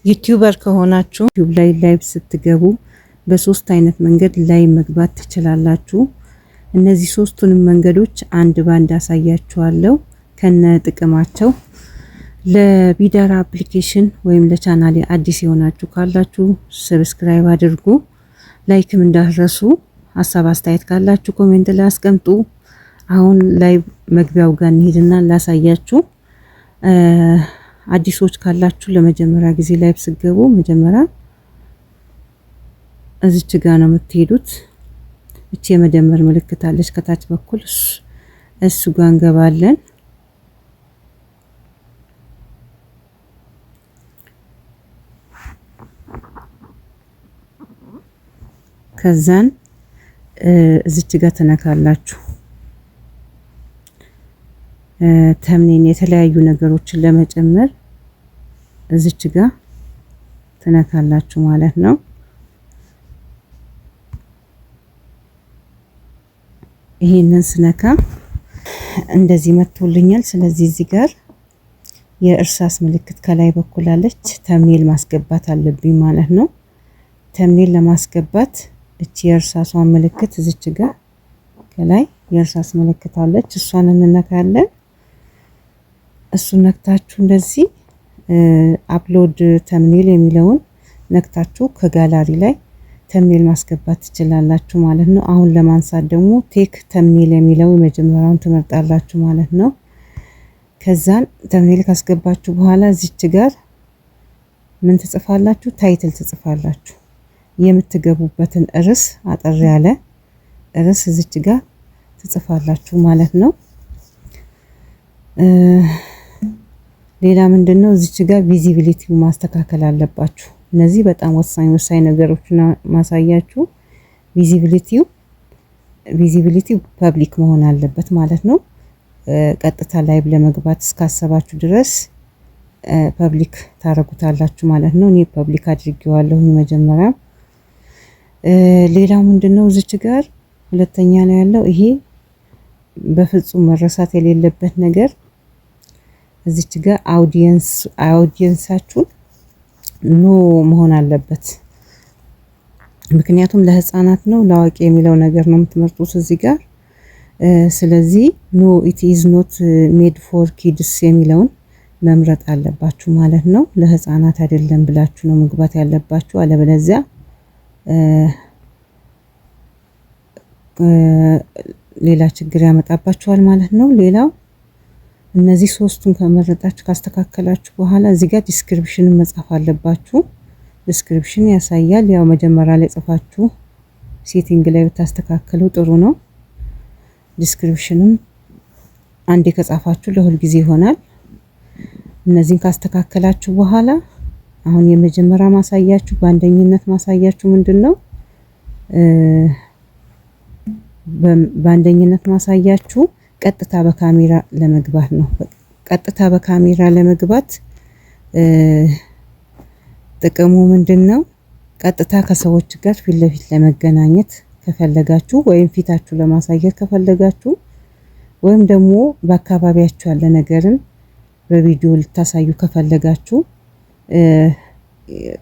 ዩቲዩበር ከሆናችሁ ዩቲዩብ ላይ ላይቭ ስትገቡ በሶስት አይነት መንገድ ላይ መግባት ትችላላችሁ። እነዚህ ሶስቱንም መንገዶች አንድ ባንድ አሳያችኋለሁ ከነ ጥቅማቸው። ለቢዳራ አፕሊኬሽን ወይም ለቻናሌ አዲስ የሆናችሁ ካላችሁ ሰብስክራይብ አድርጉ፣ ላይክም እንዳትረሱ። ሀሳብ አስተያየት ካላችሁ ኮሜንት ላይ አስቀምጡ። አሁን ላይ መግቢያው ጋር እንሄድና ላሳያችሁ። አዲሶች ካላችሁ ለመጀመሪያ ጊዜ ላይቭ ስገቡ መጀመሪያ እዚች ጋር ነው የምትሄዱት። እቺ የመደመር ምልክት አለች ከታች በኩል እሱ ጋር እንገባለን። ከዛን እዚች ጋር ተነካላችሁ። ተምኔን የተለያዩ ነገሮችን ለመጨመር እዚች ጋር ተነካላችሁ ማለት ነው። ይሄንን ስነካ እንደዚህ መጥቶልኛል። ስለዚህ እዚህ ጋር የእርሳስ ምልክት ከላይ በኩል አለች። ተምኔል ማስገባት አለብኝ ማለት ነው። ተምኔል ለማስገባት እቺ የእርሳሷን ምልክት እዚች ጋር ከላይ የእርሳስ ምልክት አለች። እሷን እንነካለን። እሱን ነክታችሁ እንደዚህ አፕሎድ ተምኔል የሚለውን ነክታችሁ ከጋላሪ ላይ ተምኔል ማስገባት ትችላላችሁ ማለት ነው። አሁን ለማንሳት ደግሞ ቴክ ተምኔል የሚለው የመጀመሪያውን ትመርጣላችሁ ማለት ነው። ከዛን ተምኔል ካስገባችሁ በኋላ እዚች ጋር ምን ትጽፋላችሁ? ታይትል ትጽፋላችሁ። የምትገቡበትን ርዕስ አጠር ያለ ርዕስ እዚች ጋር ትጽፋላችሁ ማለት ነው። ሌላ ምንድነው እዚች ጋር ቪዚቢሊቲው ማስተካከል አለባችሁ። እነዚህ በጣም ወሳኝ ነገሮችን ማሳያችሁ። ቪዚቢሊቲው ፐብሊክ መሆን አለበት ማለት ነው። ቀጥታ ላይቭ ለመግባት እስካሰባችሁ ድረስ ፐብሊክ ታረጉታላችሁ ማለት ነው። እኔ ፐብሊክ አድርጌዋለሁ መጀመሪያ። ሌላው ምንድነው እዚች ጋር ሁለተኛ ነው ያለው። ይሄ በፍጹም መረሳት የሌለበት ነገር እዚች ጋር አውዲየንሳችሁን ኖ መሆን አለበት። ምክንያቱም ለህፃናት ነው ለአዋቂ የሚለው ነገር ነው የምትመርጡት እዚህ ጋር። ስለዚህ ኖ ኢት ኢዝ ኖት ሜድ ፎር ኪድስ የሚለውን መምረጥ አለባችሁ ማለት ነው። ለህፃናት አይደለም ብላችሁ ነው መግባት ያለባችሁ። አለበለዚያ ሌላ ችግር ያመጣባችኋል ማለት ነው። ሌላው እነዚህ ሶስቱን ከመረጣችሁ ካስተካከላችሁ በኋላ እዚህ ጋር ዲስክሪፕሽን መጻፍ አለባችሁ። ዲስክሪፕሽን ያሳያል። ያው መጀመሪያ ላይ ጽፋችሁ ሴቲንግ ላይ ብታስተካከሉ ጥሩ ነው። ዲስክሪፕሽንም አንዴ ከጻፋችሁ ለሁል ጊዜ ይሆናል። እነዚህን ካስተካከላችሁ በኋላ አሁን የመጀመሪያ ማሳያችሁ በአንደኝነት ማሳያችሁ ምንድነው? በአንደኝነት ማሳያችሁ ቀጥታ በካሜራ ለመግባት ነው። ቀጥታ በካሜራ ለመግባት ጥቅሙ ምንድነው? ቀጥታ ከሰዎች ጋር ፊት ለፊት ለመገናኘት ከፈለጋችሁ ወይም ፊታችሁ ለማሳየት ከፈለጋችሁ ወይም ደግሞ በአካባቢያችሁ ያለ ነገርን በቪዲዮ ልታሳዩ ከፈለጋችሁ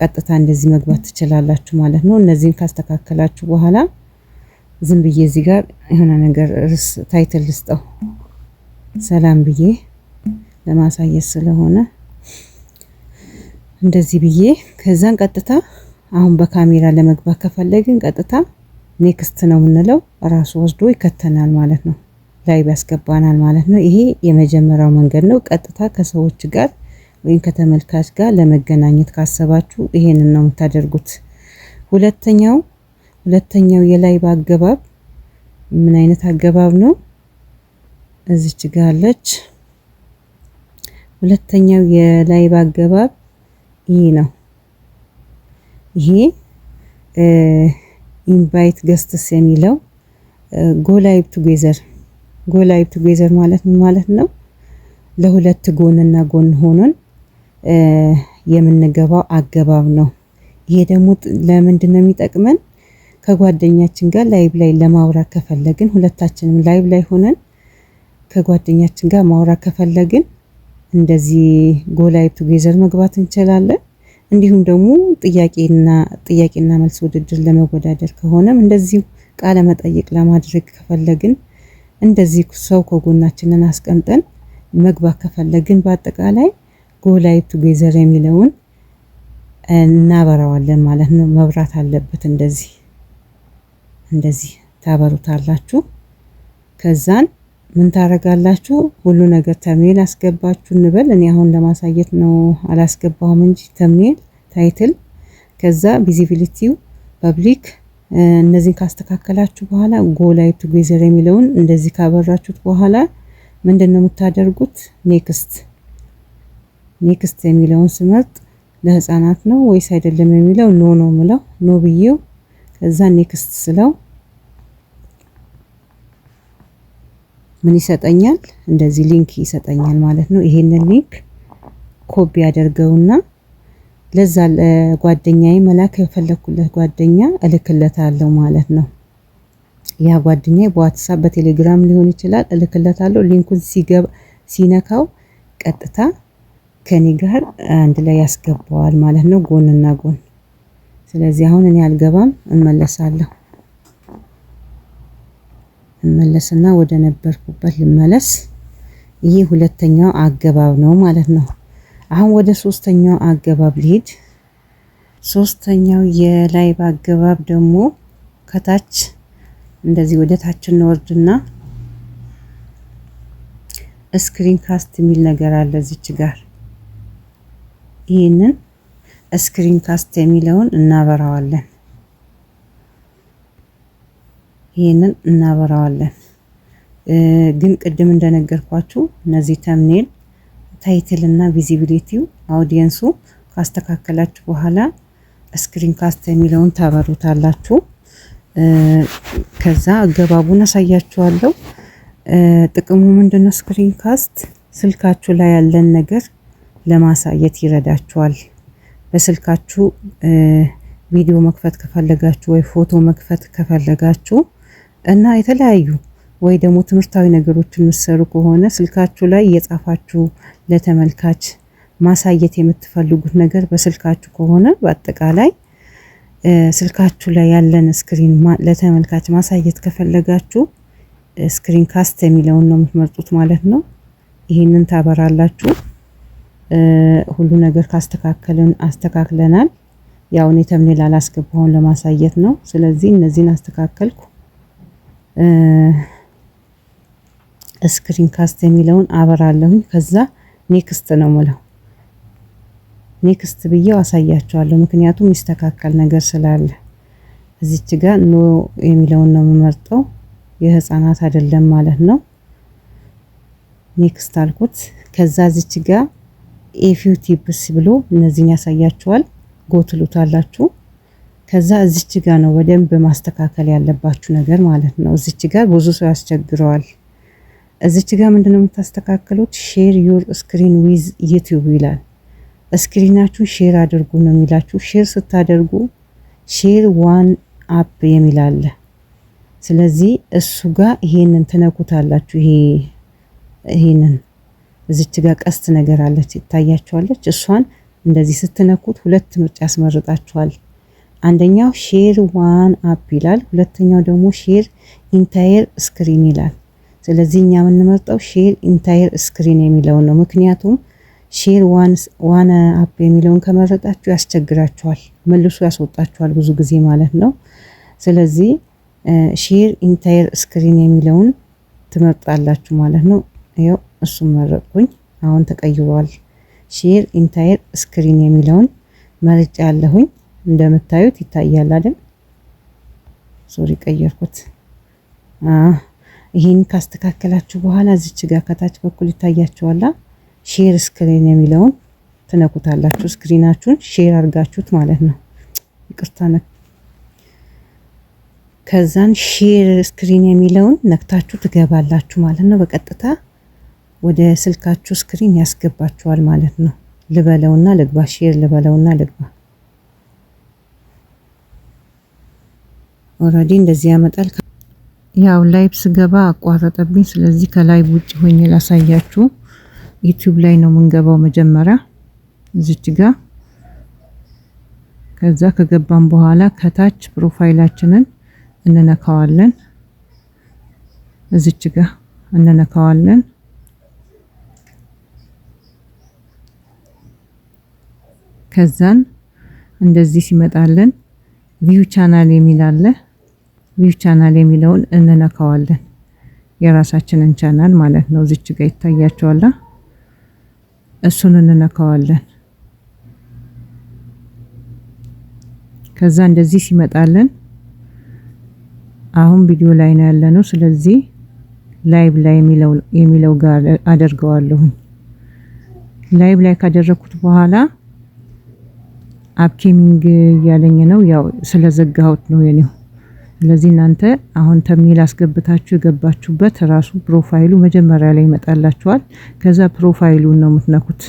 ቀጥታ እንደዚህ መግባት ትችላላችሁ ማለት ነው። እነዚህን ካስተካከላችሁ በኋላ ዝም ብዬ እዚህ ጋር የሆነ ነገር ርዕስ ታይትል ልስጠው፣ ሰላም ብዬ ለማሳየት ስለሆነ እንደዚህ ብዬ ከዛን ቀጥታ አሁን በካሜራ ለመግባት ከፈለግን ቀጥታ ኔክስት ነው የምንለው። ራሱ ወስዶ ይከተናል ማለት ነው፣ ላይቭ ያስገባናል ማለት ነው። ይሄ የመጀመሪያው መንገድ ነው። ቀጥታ ከሰዎች ጋር ወይም ከተመልካች ጋር ለመገናኘት ካሰባችሁ ይሄንን ነው የምታደርጉት። ሁለተኛው የላይቭ አገባብ ምን አይነት አገባብ ነው? እዚች ጋር አለች። ሁለተኛው የላይቭ አገባብ ይሄ ነው። ይሄ ኢንቫይት ገስትስ የሚለው ጎ ላይቭ ቱጌዘር ማለት ነው። ለሁለት ጎንና ጎን ሆነን የምንገባው አገባብ ነው። ይሄ ደግሞ ለምንድን ነው የሚጠቅመን? ከጓደኛችን ጋር ላይቭ ላይ ለማውራት ከፈለግን ሁለታችንም ላይቭ ላይ ሆነን ከጓደኛችን ጋር ማውራት ከፈለግን እንደዚህ ጎ ላይቭ ቱጌዘር መግባት እንችላለን። እንዲሁም ደግሞ ጥያቄና መልስ ውድድር ለመወዳደር ከሆነም እንደዚሁ ቃለ መጠይቅ ለማድረግ ከፈለግን እንደዚህ ሰው ከጎናችንን አስቀምጠን መግባት ከፈለግን በአጠቃላይ ጎ ላይቭ ቱጌዘር የሚለውን እናበራዋለን ማለት ነው። መብራት አለበት። እንደዚህ ታበሩታላችሁ። ከዛን ምን ታረጋላችሁ? ሁሉ ነገር ተምኔል አስገባችሁ እንበል። እኔ አሁን ለማሳየት ነው አላስገባሁም እንጂ ተምኔል፣ ታይትል፣ ከዛ ቪዚቢሊቲው፣ ፐብሊክ እነዚህን ካስተካከላችሁ በኋላ ጎ ላይቭ ቱጌዘር የሚለውን እንደዚህ ካበራችሁት በኋላ ምንድነው የምታደርጉት? ኔክስት የሚለውን ስመርጥ ለህፃናት ነው ወይስ አይደለም የሚለው ኖ ነው ምለው። ኖ ብዬው ከዛ ኔክስት ስለው ምን ይሰጠኛል? እንደዚህ ሊንክ ይሰጠኛል ማለት ነው። ይሄንን ሊንክ ኮፒ ያደርገውና ለዛ ጓደኛዬ መላክ የፈለኩለት ጓደኛ እልክለታለሁ ማለት ነው። ያ ጓደኛዬ በዋትስአፕ በቴሌግራም ሊሆን ይችላል እልክለታለሁ። ሊንኩን ሲነካው ቀጥታ ከኔ ጋር አንድ ላይ ያስገባዋል ማለት ነው፣ ጎንና ጎን። ስለዚህ አሁን እኔ አልገባም፣ እመለስና ወደ ነበርኩበት ልመለስ። ይሄ ሁለተኛው አገባብ ነው ማለት ነው። አሁን ወደ ሶስተኛው አገባብ ልሂድ። ሶስተኛው የላይቭ አገባብ ደግሞ ከታች እንደዚህ ወደ ታች እንወርድና ስክሪን ካስት የሚል ነገር አለ እዚች ጋር። ይሄንን ስክሪን ካስት የሚለውን እናበራዋለን። ግን ቅድም እንደነገርኳችሁ እነዚህ ተምኔል፣ ታይትል እና ቪዚቢሊቲው አውዲየንሱ ካስተካከላችሁ በኋላ ስክሪን ካስት የሚለውን ታበሩታላችሁ። ከዛ አገባቡን አሳያችኋለሁ። ጥቅሙ ምንድነው? ስክሪን ካስት ስልካችሁ ላይ ያለን ነገር ለማሳየት ይረዳችኋል። በስልካችሁ ቪዲዮ መክፈት ከፈለጋችሁ ወይ ፎቶ መክፈት ከፈለጋችሁ እና የተለያዩ ወይ ደግሞ ትምህርታዊ ነገሮችን የምትሰሩ ከሆነ ስልካችሁ ላይ እየጻፋችሁ ለተመልካች ማሳየት የምትፈልጉት ነገር በስልካችሁ ከሆነ በአጠቃላይ ስልካችሁ ላይ ያለን ስክሪን ለተመልካች ማሳየት ከፈለጋችሁ ስክሪን ካስት የሚለውን ነው የምትመርጡት ማለት ነው። ይሄንን ታበራላችሁ። ሁሉ ነገር አስተካክለናል። ያው እኔ ተምኔል አላስገባውን ለማሳየት ነው። ስለዚህ እነዚህን አስተካከልኩ። ስክሪን ካስት የሚለውን አበራለሁኝ። ከዛ ኔክስት ነው የምለው። ኔክስት ብዬው አሳያችኋለሁ፣ ምክንያቱም የሚስተካከል ነገር ስላለ። እዚች ጋር ኖ የሚለውን ነው የምመርጠው፣ የህፃናት አይደለም ማለት ነው። ኔክስት አልኩት። ከዛ እዚች ጋር ኤፊው ቲፕስ ብሎ እነዚህን ያሳያችኋል። ጎትሉታላችሁ። ከዛ እዚች ጋር ነው በደንብ ማስተካከል ያለባችሁ ነገር ማለት ነው። እዚች ጋር ብዙ ሰው ያስቸግረዋል። እዚች ጋር ምንድነው የምታስተካክሉት? ሼር ዩር ስክሪን ዊዝ ዩቲዩብ ይላል። ስክሪናችሁ ሼር አድርጉ ነው የሚላችሁ። ሼር ስታደርጉ ሼር ዋን አፕ የሚል አለ። ስለዚህ እሱ ጋር ይሄንን ትነኩታላችሁ። ይሄንን እዚች ጋር ቀስት ነገር አለች ይታያችኋለች። እሷን እንደዚህ ስትነኩት ሁለት ምርጫ ያስመርጣችኋል። አንደኛው ሼር ዋን አፕ ይላል፣ ሁለተኛው ደግሞ ሼር ኢንታየር ስክሪን ይላል። ስለዚህ እኛ የምንመርጠው ሼር ኢንታየር ስክሪን የሚለውን ነው። ምክንያቱም ሼር ዋን አፕ የሚለውን ከመረጣችሁ ያስቸግራችኋል፣ መልሶ ያስወጣችኋል ብዙ ጊዜ ማለት ነው። ስለዚህ ሼር ኢንታየር ስክሪን የሚለውን ትመርጣላችሁ ማለት ነው። ይኸው እሱን መረጥኩኝ። አሁን ተቀይሯል። ሼር ኢንታየር ስክሪን የሚለውን መርጫ ያለሁኝ እንደምታዩት ይታያል አይደል? ሶሪ ቀየርኩት። ይሄን ካስተካከላችሁ በኋላ እዚች ጋር ከታች በኩል ይታያችኋል። ሼር ስክሪን የሚለውን ትነኩታላችሁ። ስክሪናችሁን ሼር አድርጋችሁት ማለት ነው። ይቅርታ ከዛን ሼር ስክሪን የሚለውን ነክታችሁ ትገባላችሁ ማለት ነው። በቀጥታ ወደ ስልካችሁ ስክሪን ያስገባችኋል ማለት ነው። ልበለውና ልግባ፣ ሼር ልበለውና ልግባ። ኦሬዲ እንደዚህ ያመጣል። ያው ላይቭ ስገባ አቋረጠብኝ። ስለዚህ ከላይቭ ውጭ ሆኜ ላሳያችሁ። ዩቲዩብ ላይ ነው የምንገባው። መጀመሪያ እዚች ጋር ከዛ ከገባን በኋላ ከታች ፕሮፋይላችንን እንነካዋለን። እዚች ጋር እንነካዋለን። ከዛን እንደዚህ ሲመጣልን ቪው ቻናል የሚል አለ። ቪው ቻናል የሚለውን እንነካዋለን። የራሳችንን ቻናል ማለት ነው። እዚች ጋር ይታያችኋል። እሱን እንነካዋለን። ከዛ እንደዚህ ሲመጣልን አሁን ቪዲዮ ላይ ነው ያለነው። ስለዚህ ላይቭ ላይ የሚለው ጋር አደርገዋለሁ። ላይቭ ላይ ካደረኩት በኋላ አፕኬሚንግ ያለኝ ነው፣ ያው ስለዘጋሁት ነው የኔው። ስለዚህ እናንተ አሁን ተምኔል አስገብታችሁ የገባችሁበት ራሱ ፕሮፋይሉ መጀመሪያ ላይ ይመጣላችኋል። ከዛ ፕሮፋይሉን ነው የምትነኩት።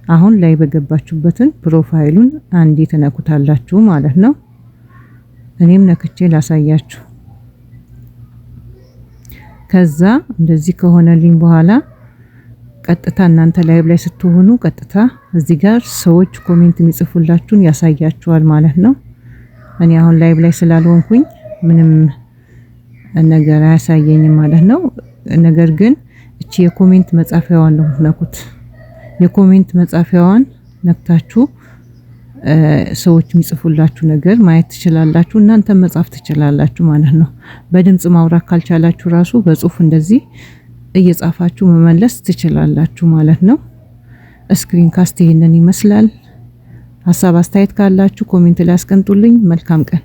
አሁን ላይ በገባችሁበትን ፕሮፋይሉን አንዴ ተነኩታላችሁ ማለት ነው። እኔም ነክቼ ላሳያችሁ። ከዛ እንደዚህ ከሆነልኝ በኋላ ቀጥታ እናንተ ላይቭ ላይ ስትሆኑ ቀጥታ እዚህ ጋር ሰዎች ኮሜንት የሚጽፉላችሁን ያሳያችኋል ማለት ነው። እኔ አሁን ላይቭ ላይ ስላልሆንኩኝ ምንም ነገር አያሳየኝም ማለት ነው። ነገር ግን እቺ የኮሜንት መጻፊያዋን ነው ነኩት። የኮሜንት መጻፊያዋን ነክታችሁ ሰዎች የሚጽፉላችሁ ነገር ማየት ትችላላችሁ። እናንተ መጻፍ ትችላላችሁ ማለት ነው። በድምጽ ማውራት ካልቻላችሁ ራሱ በጽሁፍ እንደዚህ እየጻፋችሁ መመለስ ትችላላችሁ ማለት ነው። ስክሪን ካስት ይሄንን ይመስላል። ሐሳብ አስተያየት ካላችሁ ኮሜንት ላይ አስቀምጡልኝ። መልካም ቀን።